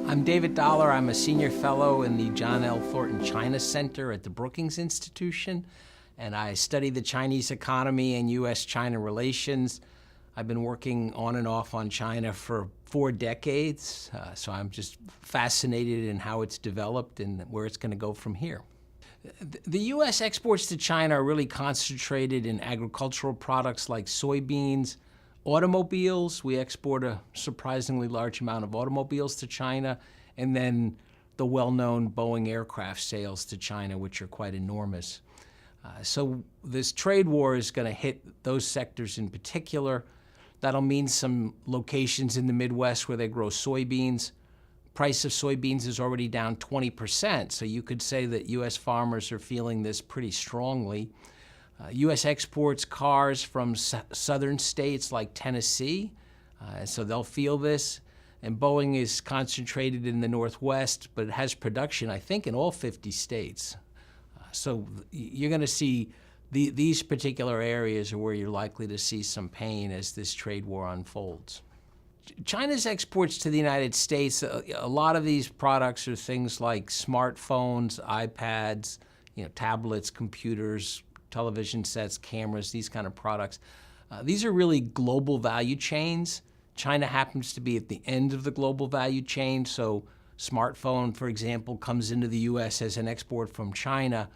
I'm David Dollar. I'm a senior fellow in the John L. Thornton China Center at the Brookings Institution, and I study the Chinese economy and U.S.-China relations. I've been working on and off on China for 4 decades, so I'm just fascinated in how it's developed and where it's going to go from here. The U.S. exports to China are really concentrated in agricultural products like soybeans, automobiles. We export a surprisingly large amount of automobiles to China, and then the well-known Boeing aircraft sales to China, which are quite enormous. So this trade war is going to hit those sectors in particular. That'll mean some locations in the Midwest where they grow soybeans. Price of soybeans is already down 20%, so you could say that U.S. farmers are feeling this pretty strongly. U.S. exports cars from southern states like Tennessee, so they'll feel this. And Boeing is concentrated in the Northwest, but it has production, I think, in all 50 states. So you're going to see these particular areas are where you're likely to see some pain as this trade war unfolds. China's exports to the United States, a lot of these products are things like smartphones, iPads, tablets, computers, television sets, cameras, these kind of products. These are really global value chains. China happens to be at the end of the global value chain, so smartphone, for example, comes into the U.S. as an export from China.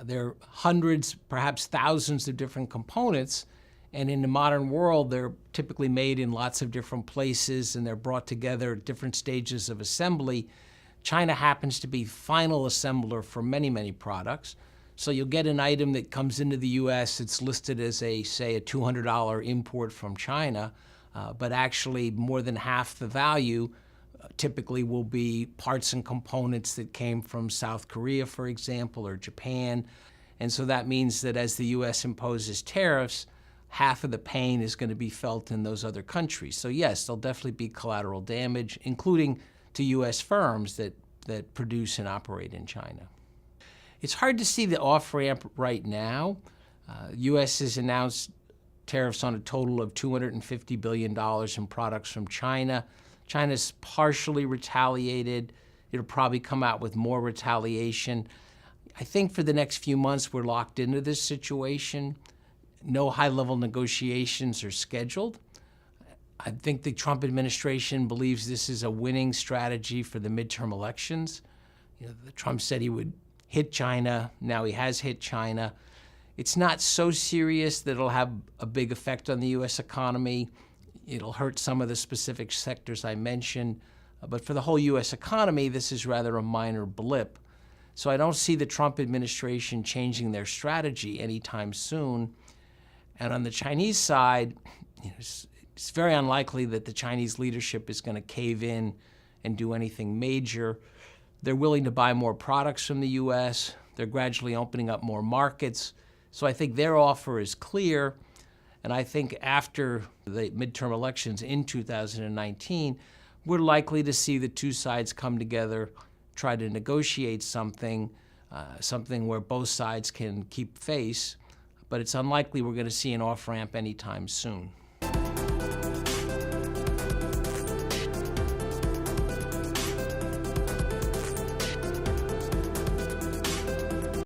There are hundreds, perhaps thousands of different components, and in the modern world, they're typically made in lots of different places, and they're brought together at different stages of assembly. China happens to be final assembler for many, many products. So you'll get an item that comes into the U.S., it's listed as say a $200 import from China, but actually more than half the value typically will be parts and components that came from South Korea, for example, or Japan. And so that means that as the U.S. imposes tariffs, half of the pain is going to be felt in those other countries. So yes, there'll definitely be collateral damage, including to U.S. firms that produce and operate in China. It's hard to see the off-ramp right now. U.S. has announced tariffs on a total of $250 billion in products from China. China's partially retaliated. It'll probably come out with more retaliation. I think for the next few months, we're locked into this situation. No high-level negotiations are scheduled. I think the Trump administration believes this is a winning strategy for the midterm elections. Trump said he would hit China. Now he has hit China. It's not so serious that it'll have a big effect on the U.S. economy. It'll hurt some of the specific sectors I mentioned. But for the whole U.S. economy, this is rather a minor blip. So I don't see the Trump administration changing their strategy anytime soon. And on the Chinese side, it's very unlikely that the Chinese leadership is going to cave in and do anything major. They're willing to buy more products from the U.S. They're gradually opening up more markets. So I think their offer is clear. And I think after the midterm elections in 2019, we're likely to see the two sides come together, try to negotiate something where both sides can keep face. But it's unlikely we're going to see an off-ramp anytime soon.